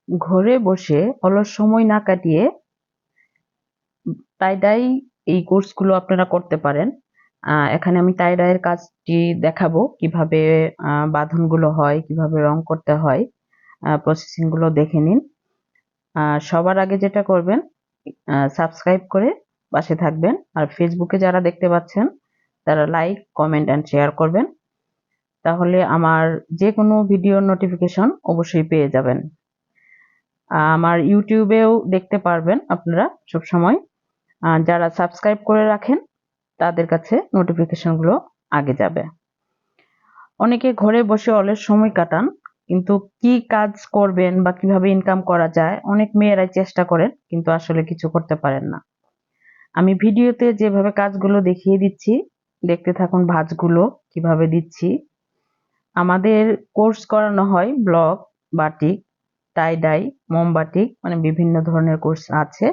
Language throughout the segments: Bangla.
ঘরে বসে অলস সময় না কাটিয়ে টাই ডাই এই কোর্সগুলো আপনারা করতে পারেন। এখানে আমি টাই ডাইয়ের কাজটি দেখাবো, কিভাবে বাঁধনগুলো হয়, কিভাবে রং করতে হয়, প্রসেসিং গুলো দেখে নিন। সবার আগে যেটা করবেন, সাবস্ক্রাইব করে পাশে থাকবেন। আর ফেসবুকে যারা দেখতে পাচ্ছেন তারা লাইক, কমেন্ট অ্যান্ড শেয়ার করবেন, তাহলে আমার যে কোনো ভিডিওর নোটিফিকেশন অবশ্যই পেয়ে যাবেন। আমার ইউটিউবেও দেখতে পারবেন আপনারা সবসময়। যারা সাবস্ক্রাইব করে রাখেন তাদের কাছে নোটিফিকেশনগুলো আগে যাবে। অনেকে ঘরে বসে অলস সময় কাটান, কিন্তু কি কাজ করবেন বা কিভাবে ইনকাম করা যায় অনেক মেয়েরাই চেষ্টা করেন, কিন্তু আসলে কিছু করতে পারেন না। আমি ভিডিওতে যেভাবে কাজগুলো দেখিয়ে দিচ্ছি, দেখতে থাকুন ভাঁজগুলো কিভাবে দিচ্ছি। আমাদের কোর্স করানো হয় ব্লক, বাটিক, টাই ডাই, মোমবাটিক, মানে বিভিন্ন ধরনের কোর্স আছে।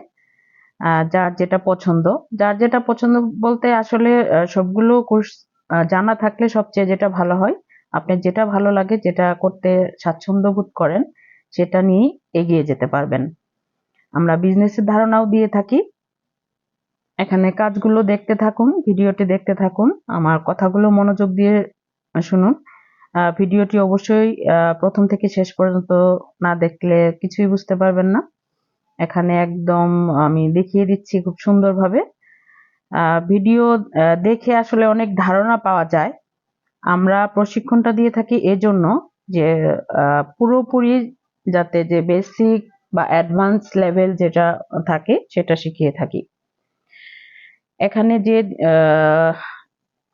যার যেটা পছন্দ, যার যেটা পছন্দ বলতে আসলে সবগুলো কোর্স জানা থাকলে সবচেয়ে যেটা ভালো হয়, আপনার যেটা ভালো লাগে, যেটা করতে স্বাচ্ছন্দ্য বোধ করেন, সেটা নিয়ে এগিয়ে যেতে পারবেন। আমরা বিজনেসের ধারণাও দিয়ে থাকি। এখানে কাজগুলো দেখতে থাকুন, ভিডিওটি দেখতে থাকুন, আমার কথাগুলো মনোযোগ দিয়ে শুনুন। ভিডিওটি অবশ্যই প্রথম থেকে শেষ পর্যন্ত না দেখলে কিছুই বুঝতে পারবেন না। এখানে একদম আমি দেখিয়ে দিচ্ছি খুব সুন্দরভাবে। ভিডিও দেখে আসলে অনেক ধারণা পাওয়া যায়। আমরা প্রশিক্ষণটা দিয়ে থাকি এজন্য যে পুরোপুরি যাতে যে বেসিক বা অ্যাডভান্স লেভেল যেটা থাকে সেটা শিখিয়ে থাকি। এখানে যে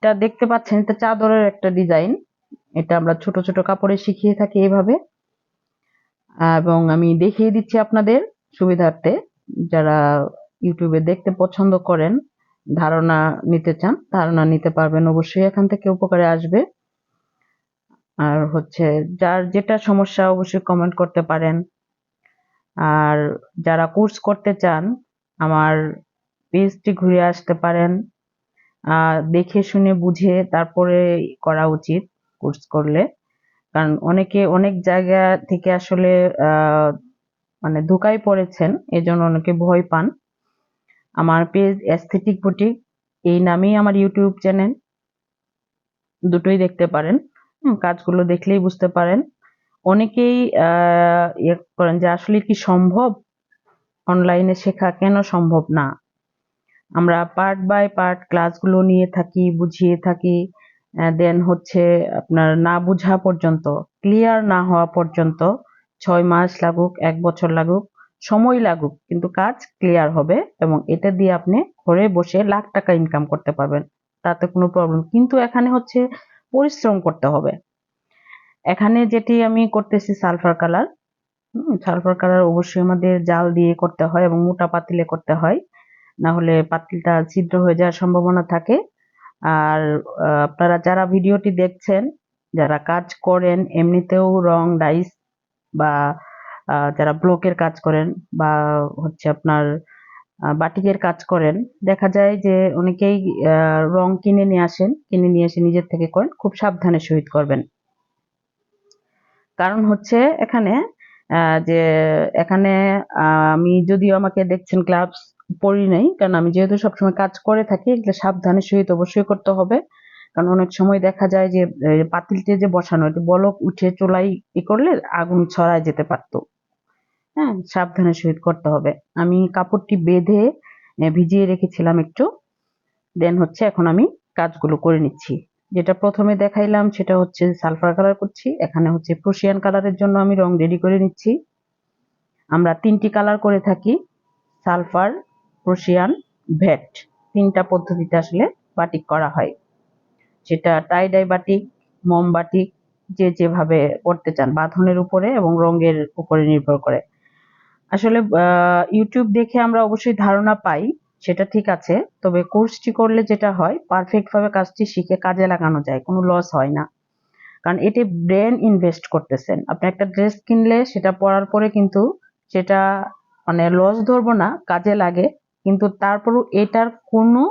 টা দেখতে পাচ্ছেন, এটা চাদরের একটা ডিজাইন। এটা আমরা ছোট ছোট কাপড়ে শিখিয়ে থাকি এইভাবে, এবং আমি দেখিয়ে দিচ্ছি আপনাদের সুবিধার্থে। যারা ইউটিউবে দেখতে পছন্দ করেন, ধারণা নিতে চান, ধারণা নিতে পারবেন, অবশ্যই এখান থেকে উপকারে আসবে। আর হচ্ছে যার যেটা সমস্যা অবশ্যই কমেন্ট করতে পারেন। আর যারা কোর্স করতে চান আমার পেজটি ঘুরে আসতে পারেন। দেখে শুনে বুঝে তারপরে করা উচিত কোর্স করলে, কারণ অনেকে অনেক জায়গা থেকে আসলে মানে ধোঁকায় পড়েছেন, এজন্য অনেকে ভয় পান। আমার পেজ এস্থেটিক বুটিক, এই নামেই আমার ইউটিউব চ্যানেল, দুটোই দেখতে পারেন। কাজগুলো দেখলেই বুঝতে পারেন। অনেকেই ইয়ে করেন যে আসলে কি সম্ভব অনলাইনে শেখা, কেন সম্ভব না। আমরা পার্ট বাই পার্ট ক্লাসগুলো নিয়ে থাকি, বুঝিয়ে থাকি। দেন হচ্ছে আপনার না বুঝা পর্যন্ত, ক্লিয়ার না হওয়া পর্যন্ত 6 মাস লাগুক, 1 বছর লাগুক, সময় লাগুক, কিন্তু কাজ ক্লিয়ার হবে এবং এটা দিয়ে আপনি ঘরে বসে লাখ টাকা ইনকাম করতে পারবেন, তাতে কোনো প্রবলেম। কিন্তু এখানে হচ্ছে পরিশ্রম করতে হবে। এখানে যেটি আমি করতেছি সালফার কালার, সালফার কালার অবশ্যই আমাদের জাল দিয়ে করতে হয় এবং মোটা পাতিলে করতে হয়, না হলে পাতিলটা ছিদ্র হয়ে যাওয়ার সম্ভাবনা থাকে। আর আপনারা যারা ভিডিওটি দেখছেন, যারা কাজ করেন এমনিতেও রং ডাইস বা যারা ব্লকের কাজ করেন বা হচ্ছে আপনার বাটিকের কাজ করেন, দেখা যায় যে অনেকেই রং কিনে নিয়ে আসেন, কিনে নিয়ে এসে নিজের থেকে করেন। খুব সাবধানে সহিত করবেন, কারণ হচ্ছে এখানে যে এখানে আমি যদিও আমাকে দেখছেন গ্লাভস পরি নাই, কারণ আমি যেহেতু সবসময় কাজ করে থাকি, এগুলো সাবধানের সহিত অবশ্যই করতে হবে। কারণ অনেক সময় দেখা যায় যে পাতিলতে যে বসানো, এটা বলক উঠে চুলাই করলে আগুন ছড়ায় যেতে পারতো। হ্যাঁ, সাবধানের সহিত করতে হবে। আমি কাপড়টি বেঁধে ভিজিয়ে রেখেছিলাম একটু, দেন হচ্ছে এখন আমি কাজগুলো করে নিচ্ছি। যেটা প্রথমে দেখাইলাম সেটা হচ্ছে সালফার কালার করছি, এখানে হচ্ছে প্রুশিয়ান কালারের জন্য আমি রং রেডি করে নিচ্ছি। আমরা 3টি কালার করে থাকি, সালফার, প্রুশিয়ান, ভেট, 3টা পদ্ধতিতে আসলে বাটিক করা হয়। সেটা টাই ডাই বাটিক, মোম বাটিক, যে যেভাবে করতে চান, বাঁধনের উপরে এবং রঙের উপরে নির্ভর করে। আসলে ইউটিউব দেখে আমরা অবশ্যই ধারণা পাই, সেটা ঠিক আছে, তবে কোর্সটি করলে যেটা হয় পারফেক্ট ভাবে কাজটি শিখে কাজে লাগানো যায়, কোনো লস হয় না। কারণ এটি ব্রেন ইনভেস্ট করতেছেন। আপনি একটা ড্রেস কিনলে সেটা পরার পরে কিন্তু সেটা মানে লস ধরবো না, কাজে লাগে, কিন্তু তারপরও এটার কোনো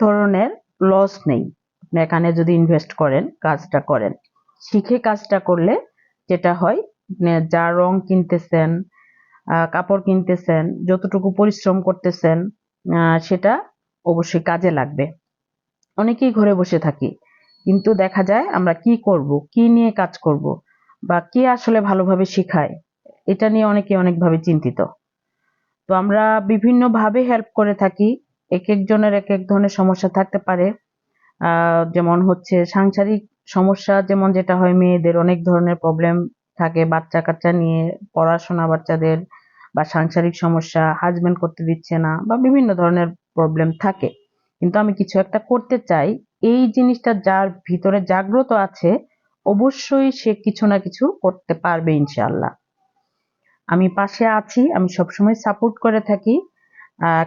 ধরনের লস নেই। আপনি এখানে যদি ইনভেস্ট করেন, কাজটা করেন, শিখে কাজটা করলে যেটা হয় যা রং কিনতেছেন, কাপড় কিনতেছেন, যতটুকু পরিশ্রম করতেছেন, সেটা অবশ্যই কাজে লাগবে। অনেকেই ঘরে বসে থাকি, কিন্তু দেখা যায় আমরা কি করব, কি নিয়ে কাজ করব, বা কে আসলে ভালোভাবে শেখায়, এটা নিয়ে অনেকে অনেকভাবে চিন্তিত। তো আমরা বিভিন্ন ভাবে হেল্প করে থাকি। এক একজনের এক এক ধরনের সমস্যা থাকতে পারে। যেমন হচ্ছে সাংসারিক সমস্যা, যেমন যেটা হয় মেয়েদের অনেক ধরনের প্রবলেম থাকে বাচ্চা কাচ্চা নিয়ে, পড়াশোনা বাচ্চাদের, বা সাংসারিক সমস্যা, হাজবেন্ড করতে দিচ্ছে না, বা বিভিন্ন ধরনের প্রবলেম থাকে। কিন্তু আমি কিছু একটা করতে চাই, এই জিনিসটা যার ভিতরে জাগ্রত আছে, অবশ্যই সে কিছু না কিছু করতে পারবে ইনশাআল্লাহ। আমি পাশে আছি, আমি সবসময় সাপোর্ট করে থাকি।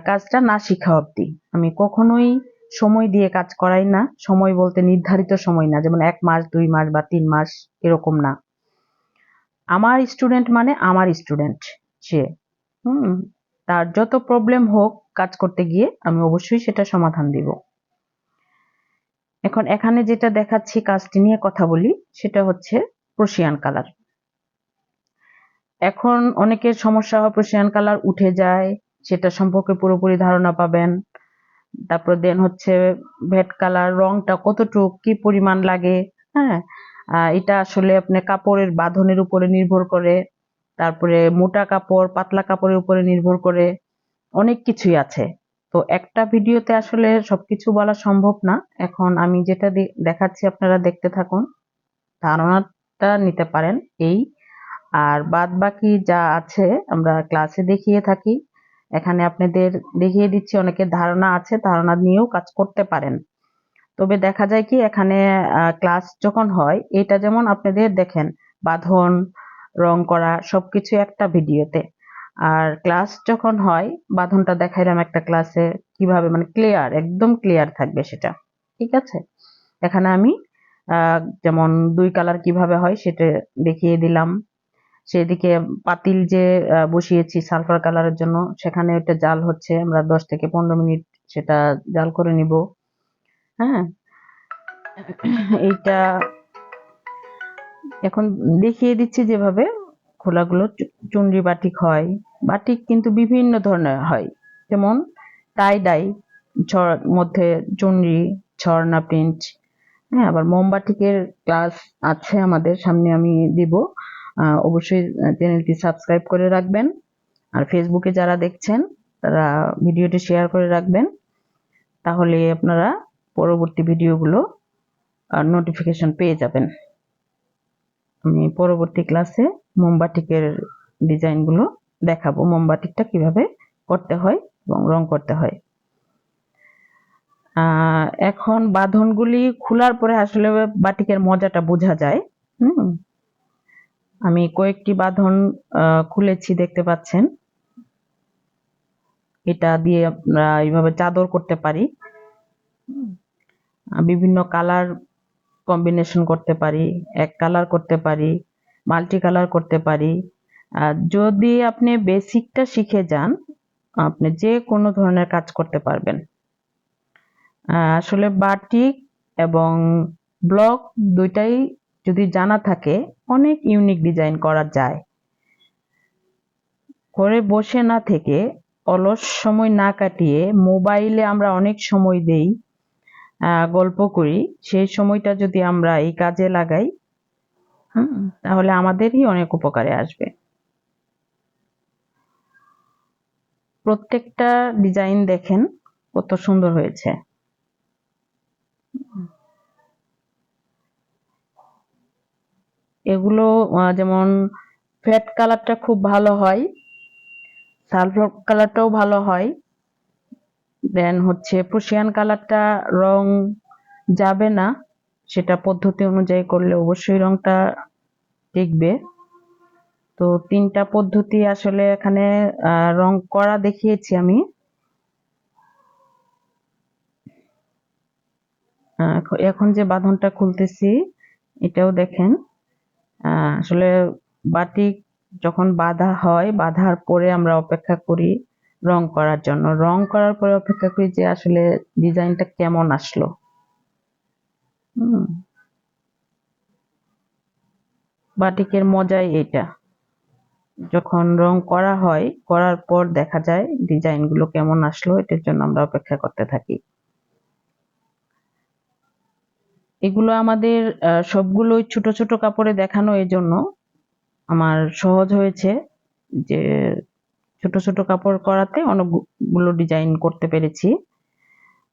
কাজটা না শিখা অবধি আমি কখনোই সময় দিয়ে কাজ করাই না। সময় বলতে নির্ধারিত সময় না, যেমন 1 মাস 2 মাস বা 3 মাস, এরকম না। আমার স্টুডেন্ট মানে আমার স্টুডেন্ট সে। হুম তার যত প্রবলেম হোক কাজ করতে গিয়ে, আমি অবশ্যই সেটা সমাধান দিব। এখন এখানে যেটা দেখাচ্ছি কাজটি নিয়ে কথা বলি, সেটা হচ্ছে প্রশিয়ান কালার। এখন অনেকের সমস্যা হয় প্রশিয়ান কালার উঠে যায়, সেটা সম্পর্কে পুরোপুরি ধারণা পাবেন। তারপর দেন হচ্ছে ভেট কালার, রংটা কতটুক কি পরিমাণ লাগে। হ্যাঁ, এটা আসলে আপনার কাপড়ের বাঁধনের উপরে নির্ভর করে, তারপরে মোটা কাপড় পাতলা কাপড়ের উপরে নির্ভর করে, অনেক কিছুই আছে। তো একটা ভিডিওতে আসলে সবকিছু বলা সম্ভব না। এখন আমি যেটা দেখাচ্ছি আপনারা দেখতে থাকুন, ধারণাটা নিতে পারেন এই। আর বাদ বাকি যা আছে আমরা ক্লাসে দেখিয়ে থাকি, এখানে আপনাদের দেখিয়ে দিচ্ছি। অনেকের ধারণা আছে, ধারণা নিয়েও কাজ করতে পারেন। তবে দেখা যায় কি, এখানে ক্লাস যখন হয়, এটা যেমন আপনাদের দেখেন বাঁধন, রং করা সবকিছু একটা ভিডিওতে, আর ক্লাস যখন হয় বাঁধনটা দেখাইলাম একটা ক্লাসে, কিভাবে মানে ক্লিয়ার, একদম ক্লিয়ার থাকবে সেটা। ঠিক আছে, এখানে আমি যেমন 2 কালার কিভাবে হয় সেটা দেখিয়ে দিলাম। সেদিকে পাতিল যে বসিয়েছি সালফার কালারের জন্য, সেখানে ওটা জাল হচ্ছে, আমরা 10 থেকে 15 মিনিট সেটা জাল করে নিব। হ্যাঁ, এইটা এখন দেখিয়ে দিচ্ছি যেভাবে খোলাগুলো চুনরি বাটিক হয়। বাটিক কিন্তু বিভিন্ন ধরনের হয়, যেমন টাই ডাই মধ্যে চুনরি, ঝর্ণা প্রিন্ট। হ্যাঁ, আবার মোমবাটিকের ক্লাস আছে আমাদের সামনে, আমি দিব। অবশ্যই চ্যানেলটি সাবস্ক্রাইব করে রাখবেন। আর ফেসবুকে যারা দেখছেন তারা ভিডিওটি শেয়ার করে রাখবেন, তাহলে আপনারা পরবর্তী ভিডিওগুলো নোটিফিকেশন পেয়ে যাবেন। আমি পরবর্তী ক্লাসে মোমবাটিকের ডিজাইনগুলো দেখাবো, মোমবাটিকটা কিভাবে করতে হয় এবং রং করতে হয়। এখন বাঁধনগুলি খোলার পরে আসলে বাটিকের মজাটা বোঝা যায়। আমি কয়েকটি বাঁধন খুলেছি, দেখতে পাচ্ছেন। এটা দিয়ে আমরা এইভাবে চাদর করতে পারি, বিভিন্ন কালার কম্বিনেশন করতে পারি, এক কালার করতে পারি, মাল্টি কালার করতে পারি। যদি আপনি বেসিকটা শিখে যান, আপনি যে কোনো ধরনের কাজ করতে পারবেন। আসলে বাটিক এবং ব্লক দুইটাই যদি জানা থাকে, অনেক ইউনিক ডিজাইন করা যায়। ঘরে বসে না থেকে, অলস সময় না কাটিয়ে মোবাইলে আমরা অনেক সময় দেই, গল্প করি, সেই সময়টা যদি আমরা এই কাজে লাগাই, তাহলে আমাদেরই অনেক উপকারে আসবে। প্রত্যেকটা ডিজাইন দেখেন কত সুন্দর হয়েছে। এগুলো যেমন ফ্যাট কালারটা খুব ভালো হয়, সালফার কালারটাও ভালো হয়। দেন হচ্ছে প্রশিয়ান কালারটা রং যাবে না, সেটা পদ্ধতি অনুযায়ী করলে অবশ্যই রংটা টিকবে। তো 3টা পদ্ধতি আসলে এখানে রং করা দেখিয়েছি আমি। এখন যে বাঁধনটা খুলতেছি, এটাও দেখেন। আসলে বাটিক যখন বাঁধা হয়, বাঁধার পরে আমরা অপেক্ষা করি রং করার জন্য, রং করার পরে অপেক্ষা করি যে আসলে ডিজাইনটা কেমন আসলো। বাটিকের মজাই এটা, যখন রং করা হয়, করার পর দেখা যায় ডিজাইনগুলো কেমন আসলো, এটার জন্য আমরা অপেক্ষা করতে থাকি। এগুলো আমাদের সবগুলোই ছোট ছোট কাপড়ে দেখানো, এই জন্য আমার সহজ হয়েছে যে ছোট ছোট কাপড় করাতে অনেকগুলো ডিজাইন করতে পেরেছি।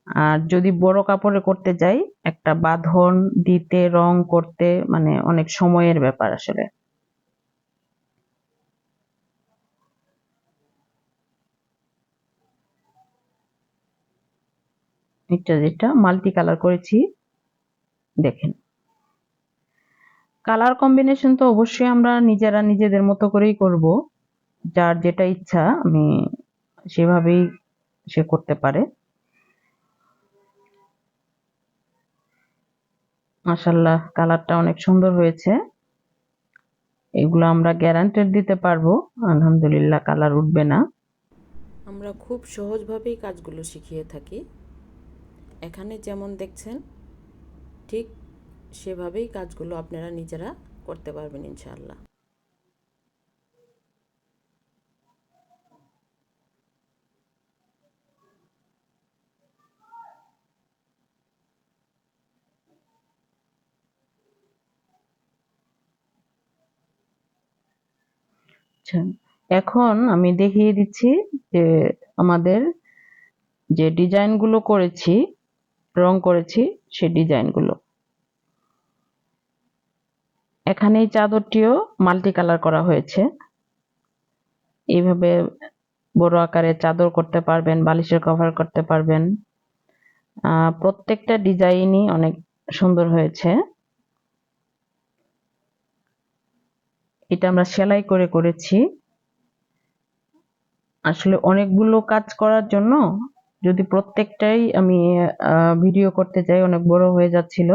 আর যদি বড় কাপড়ে করতে যাই, একটা বাঁধন দিতে, রং করতে মানে অনেক সময়ের ব্যাপার আসলে। এটা যেটা মাল্টি কালার করেছি, দেখেন কালার কম্বিনেশন তো অবশ্যই আমরা নিজেরা নিজেদের মতো করেই করব, যার যেটা ইচ্ছা আমি সেভাবেই সে করতে পারে। মাশাআল্লাহ, কালারটা অনেক সুন্দর হয়েছে। এগুলো আমরা গ্যারান্টেড দিতে পারবো আলহামদুলিল্লাহ কালার উঠবে না। আমরা খুব সহজভাবেই কাজগুলো শিখিয়ে থাকি। এখানে যেমন দেখছেন ঠিক সেভাবেই কাজগুলো আপনারা নিজেরা করতে পারবেন ইনশাআল্লাহ। আচ্ছা, এখন আমি দেখিয়ে দিচ্ছি যে আমাদের যে ডিজাইনগুলো করেছি, রং করেছি, সেই ডিজাইনগুলো। এখানে এই চাদরটিও মাল্টি কালার করা হয়েছে। এইভাবে বড় আকারে চাদর করতে পারবেন, বালিশের কভার করতে পারবেন। প্রত্যেকটা ডিজাইনই অনেক সুন্দর হয়েছে। এটা আমরা সেলাই করে করেছি। আসলে অনেকগুলো কাজ করার জন্য যদি প্রত্যেকটাই আমি ভিডিও করতে যাই অনেক বড় হয়ে যাচ্ছিল।